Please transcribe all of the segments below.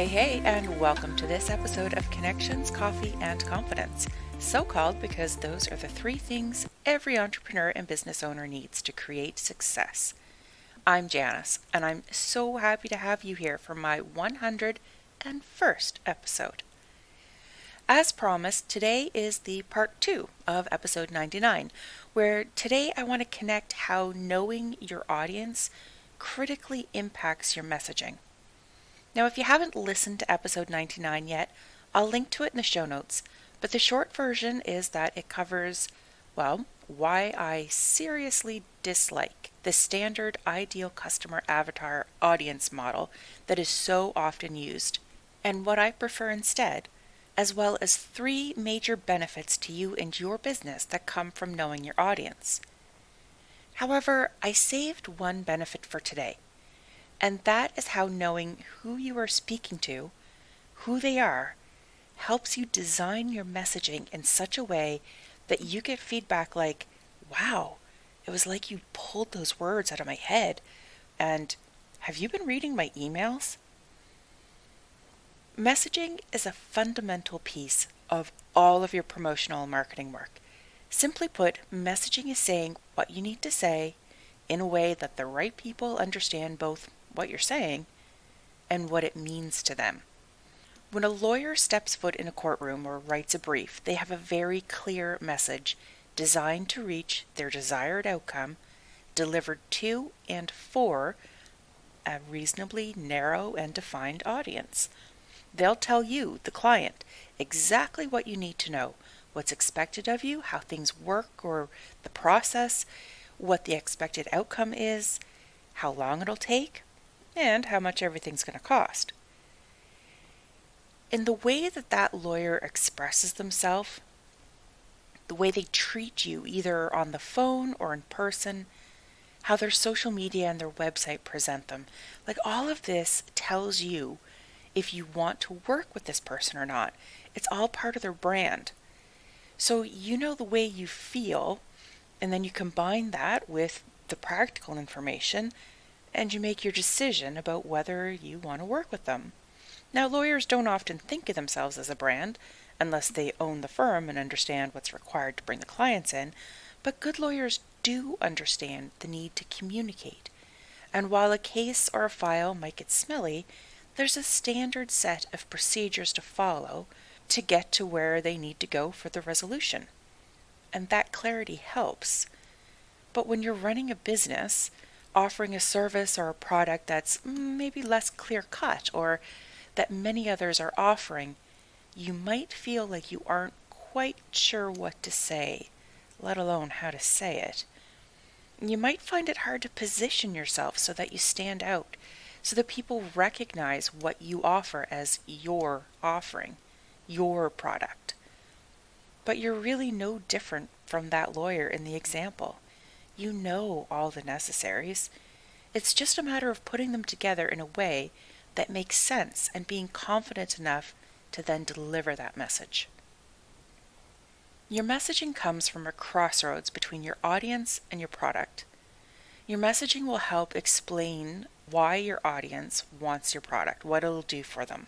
Hey, and welcome to this episode of Connections, Coffee, and Confidence. So called because those are the three things every entrepreneur and business owner needs to create success. I'm Janice, and I'm so happy to have you here for my 101st episode. As promised, today is the part 2 of episode 99, where today I want to connect how knowing your audience critically impacts your messaging. Now, if you haven't listened to episode 99 yet, I'll link to it in the show notes, but the short version is that it covers, well, why I seriously dislike the standard ideal customer avatar audience model that is so often used, and what I prefer instead, as well as 3 major benefits to you and your business that come from knowing your audience. However, I saved one benefit for today, and that is how knowing who you are speaking to, who they are, helps you design your messaging in such a way that you get feedback like, wow, it was like you pulled those words out of my head, and have you been reading my emails? Messaging is a fundamental piece of all of your promotional and marketing work. Simply put, messaging is saying what you need to say in a way that the right people understand both what you're saying and what it means to them. When a lawyer steps foot in a courtroom or writes a brief, they have a very clear message designed to reach their desired outcome, delivered to and for a reasonably narrow and defined audience. They'll tell you, the client, exactly what you need to know, what's expected of you, how things work or the process, what the expected outcome is, how long it'll take, and how much everything's going to cost. In the way that lawyer expresses themselves, the way they treat you either on the phone or in person, how their social media and their website present them, like all of this tells you if you want to work with this person or not. It's all part of their brand. So you know the way you feel, and then you combine that with the practical information, and you make your decision about whether you want to work with them. Now, lawyers don't often think of themselves as a brand unless they own the firm and understand what's required to bring the clients in, but good lawyers do understand the need to communicate. And while a case or a file might get smelly, there's a standard set of procedures to follow to get to where they need to go for the resolution. And that clarity helps. But when you're running a business, offering a service or a product that's maybe less clear-cut or that many others are offering, you might feel like you aren't quite sure what to say, let alone how to say it. You might find it hard to position yourself so that you stand out, so that people recognize what you offer as your offering, your product. But you're really no different from that lawyer in the example. You know all the necessaries. It's just a matter of putting them together in a way that makes sense and being confident enough to then deliver that message. Your messaging comes from a crossroads between your audience and your product. Your messaging will help explain why your audience wants your product, what it'll do for them.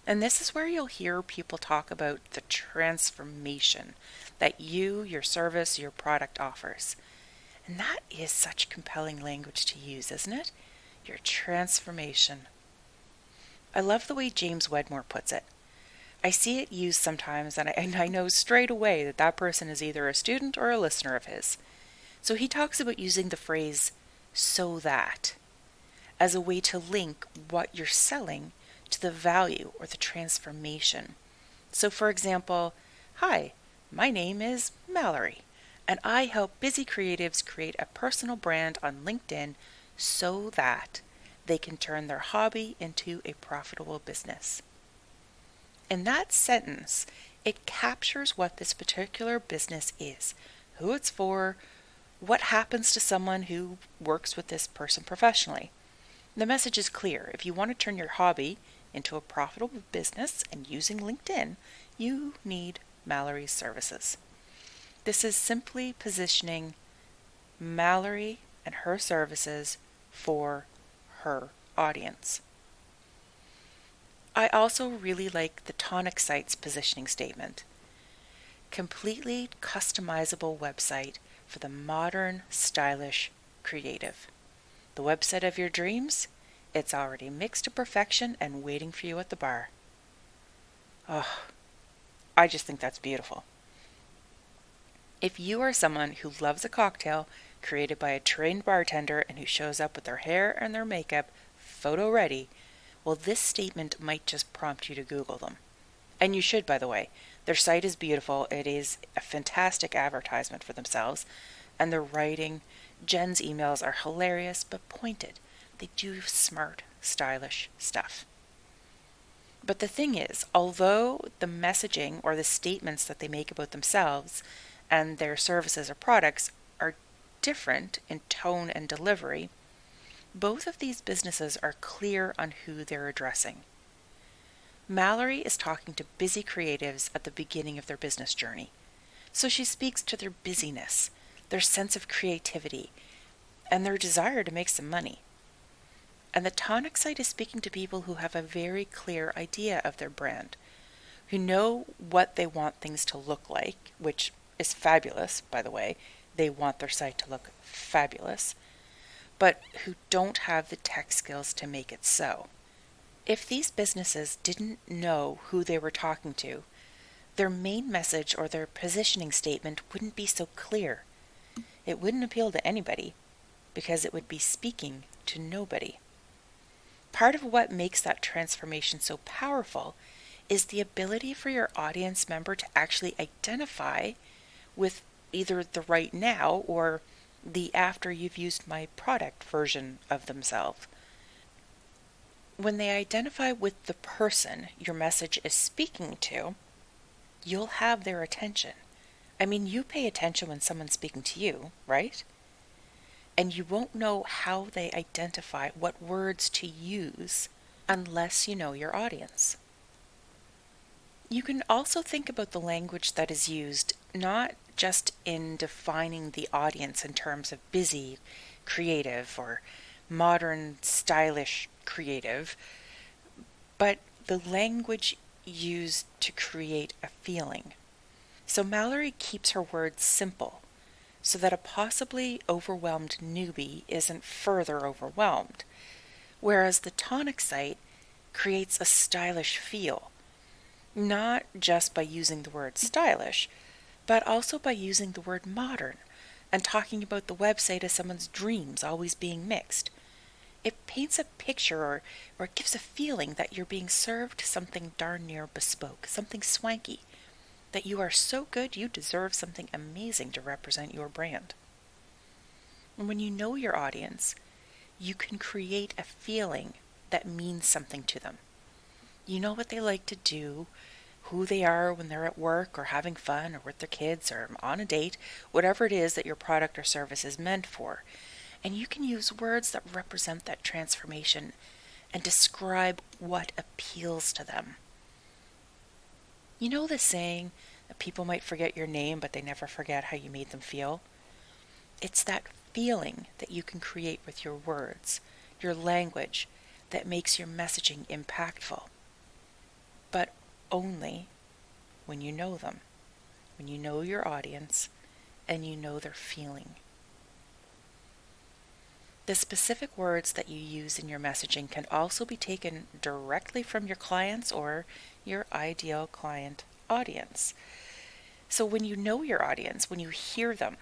And this is where you'll hear people talk about the transformation that you, your service, your product offers. And that is such compelling language to use, isn't it? Your transformation. I love the way James Wedmore puts it. I see it used sometimes, and I know straight away that person is either a student or a listener of his. So he talks about using the phrase, so that, as a way to link what you're selling to the value or the transformation. So for example, hi, my name is Mallory, and I help busy creatives create a personal brand on LinkedIn so that they can turn their hobby into a profitable business. In that sentence, it captures what this particular business is, who it's for, what happens to someone who works with this person professionally. The message is clear. If you want to turn your hobby into a profitable business and using LinkedIn, you need Mallory's services. This is simply positioning Mallory and her services for her audience. I also really like the Tonic Site's positioning statement. Completely customizable website for the modern, stylish, creative. The website of your dreams? It's already mixed to perfection and waiting for you at the bar. Oh, I just think that's beautiful. If you are someone who loves a cocktail created by a trained bartender and who shows up with their hair and their makeup photo ready, well, this statement might just prompt you to Google them. And you should, by the way. Their site is beautiful. It is a fantastic advertisement for themselves. And their writing, Jen's emails are hilarious but pointed. They do smart, stylish stuff. But the thing is, although the messaging or the statements that they make about themselves and their services or products are different in tone and delivery, both of these businesses are clear on who they're addressing. Mallory is talking to busy creatives at the beginning of their business journey. So she speaks to their busyness, their sense of creativity, and their desire to make some money. And the Tonic Site is speaking to people who have a very clear idea of their brand, who know what they want things to look like, which is fabulous, by the way. They want their site to look fabulous, but who don't have the tech skills to make it so. If these businesses didn't know who they were talking to, their main message or their positioning statement wouldn't be so clear. It wouldn't appeal to anybody because it would be speaking to nobody. Part of what makes that transformation so powerful is the ability for your audience member to actually identify with either the right now or the after you've used my product version of themselves. When they identify with the person your message is speaking to, you'll have their attention. I mean, you pay attention when someone's speaking to you, right? And you won't know how they identify what words to use unless you know your audience. You can also think about the language that is used, not just in defining the audience in terms of busy, creative, or modern, stylish, creative, but the language used to create a feeling. So Mallory keeps her words simple so that a possibly overwhelmed newbie isn't further overwhelmed, whereas the Tonic Site creates a stylish feel, not just by using the word stylish, but also by using the word modern and talking about the website as someone's dreams always being mixed. It paints a picture or it gives a feeling that you're being served something darn near bespoke, something swanky, that you are so good you deserve something amazing to represent your brand. And when you know your audience, you can create a feeling that means something to them. You know what they like to do, who they are when they're at work or having fun or with their kids or on a date, whatever it is that your product or service is meant for. And you can use words that represent that transformation and describe what appeals to them. You know the saying that people might forget your name, but they never forget how you made them feel? It's that feeling that you can create with your words, your language, that makes your messaging impactful. But only when you know them, when you know your audience, and you know their feeling. The specific words that you use in your messaging can also be taken directly from your clients or your ideal client audience. So when you know your audience, when you hear them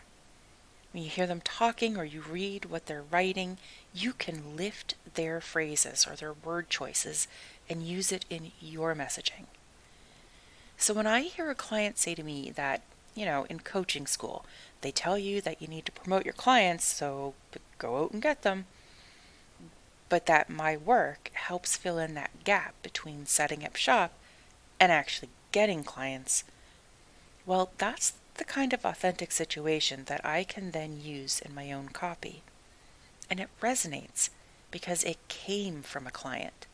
talking or you read what they're writing, you can lift their phrases or their word choices and use it in your messaging. So when I hear a client say to me that, in coaching school, they tell you that you need to promote your clients, so go out and get them, but that my work helps fill in that gap between setting up shop and actually getting clients, well, that's the kind of authentic situation that I can then use in my own copy. And it resonates because it came from a client.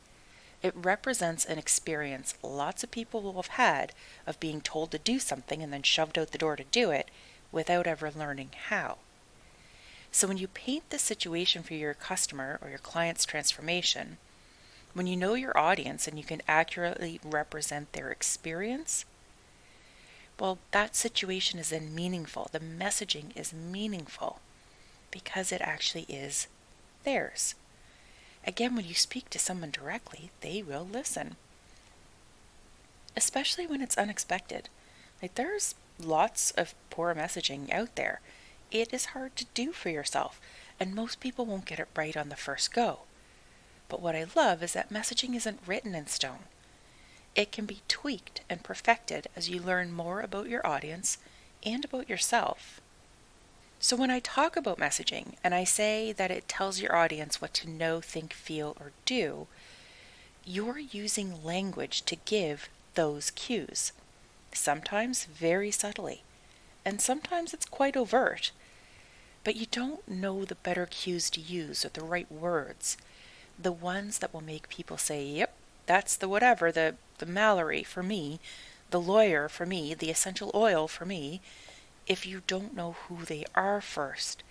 It represents an experience lots of people will have had of being told to do something and then shoved out the door to do it without ever learning how. So when you paint the situation for your customer or your client's transformation, When you know your audience and you can accurately represent their experience, well, that situation is then meaningful. The messaging is meaningful because it actually is theirs. Again, when you speak to someone directly, they will listen. Especially when it's unexpected. Like, there's lots of poor messaging out there. It is hard to do for yourself, and most people won't get it right on the first go. But what I love is that messaging isn't written in stone. It can be tweaked and perfected as you learn more about your audience and about yourself. So when I talk about messaging and I say that it tells your audience what to know, think, feel, or do, you're using language to give those cues. Sometimes very subtly, and sometimes it's quite overt. But you don't know the better cues to use or the right words, the ones that will make people say, yep, that's the whatever, the Mallory for me, the lawyer for me, the essential oil for me, if you don't know who they are first.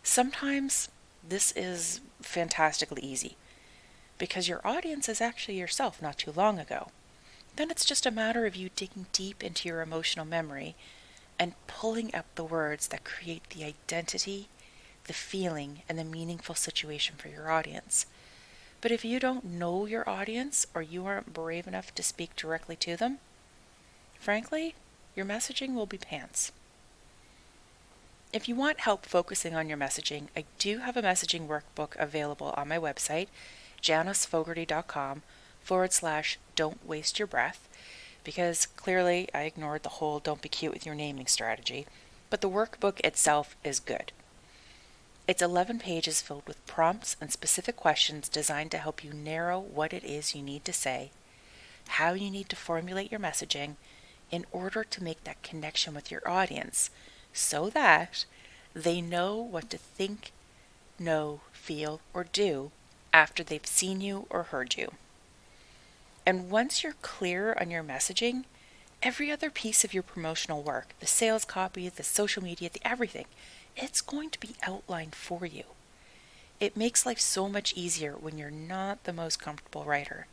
Sometimes this is fantastically easy because your audience is actually yourself not too long ago. Then it's just a matter of you digging deep into your emotional memory and pulling up the words that create the identity, the feeling, and the meaningful situation for your audience. But if you don't know your audience or you aren't brave enough to speak directly to them, frankly, your messaging will be pants. If you want help focusing on your messaging, I do have a messaging workbook available on my website, janicefogherty.com/don't waste your breath, because clearly I ignored the whole don't be cute with your naming strategy, but the workbook itself is good. It's 11 pages filled with prompts and specific questions designed to help you narrow what it is you need to say, how you need to formulate your messaging in order to make that connection with your audience so that they know what to think, know, feel, or do after they've seen you or heard you. And once you're clear on your messaging, every other piece of your promotional work, the sales copy, the social media, the everything, it's going to be outlined for you. It makes life so much easier when you're not the most comfortable writer,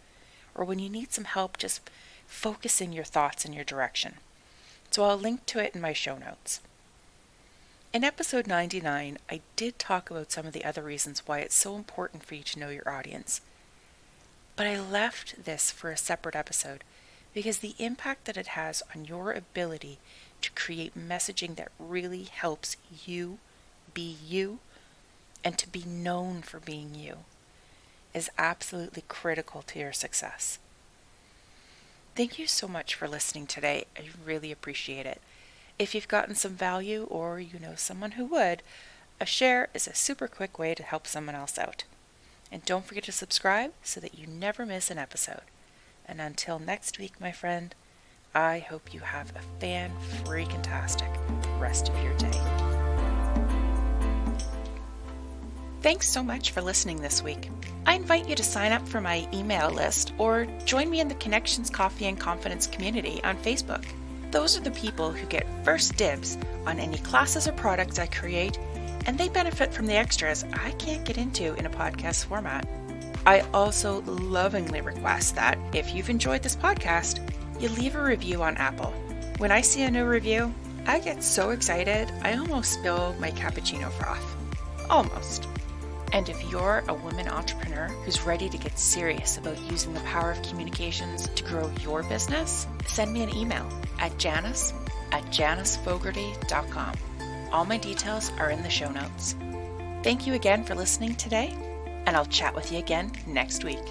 or when you need some help just focusing your thoughts in your direction. So I'll link to it in my show notes. In episode 99, I did talk about some of the other reasons why it's so important for you to know your audience. But I left this for a separate episode because the impact that it has on your ability to create messaging that really helps you be you and to be known for being you is absolutely critical to your success. Thank you so much for listening today. I really appreciate it. If you've gotten some value or you know someone who would, a share is a super quick way to help someone else out. And don't forget to subscribe so that you never miss an episode. And until next week, my friend, I hope you have a fan-freaking-tastic rest of your day. Thanks so much for listening this week. I invite you to sign up for my email list or join me in the Connections Coffee and Confidence community on Facebook. Those are the people who get first dibs on any classes or products I create, and they benefit from the extras I can't get into in a podcast format. I also lovingly request that if you've enjoyed this podcast, you leave a review on Apple. When I see a new review, I get so excited I almost spill my cappuccino froth. Almost. And if you're a woman entrepreneur who's ready to get serious about using the power of communications to grow your business, send me an email at janice@janicefogherty.com. All my details are in the show notes. Thank you again for listening today, and I'll chat with you again next week.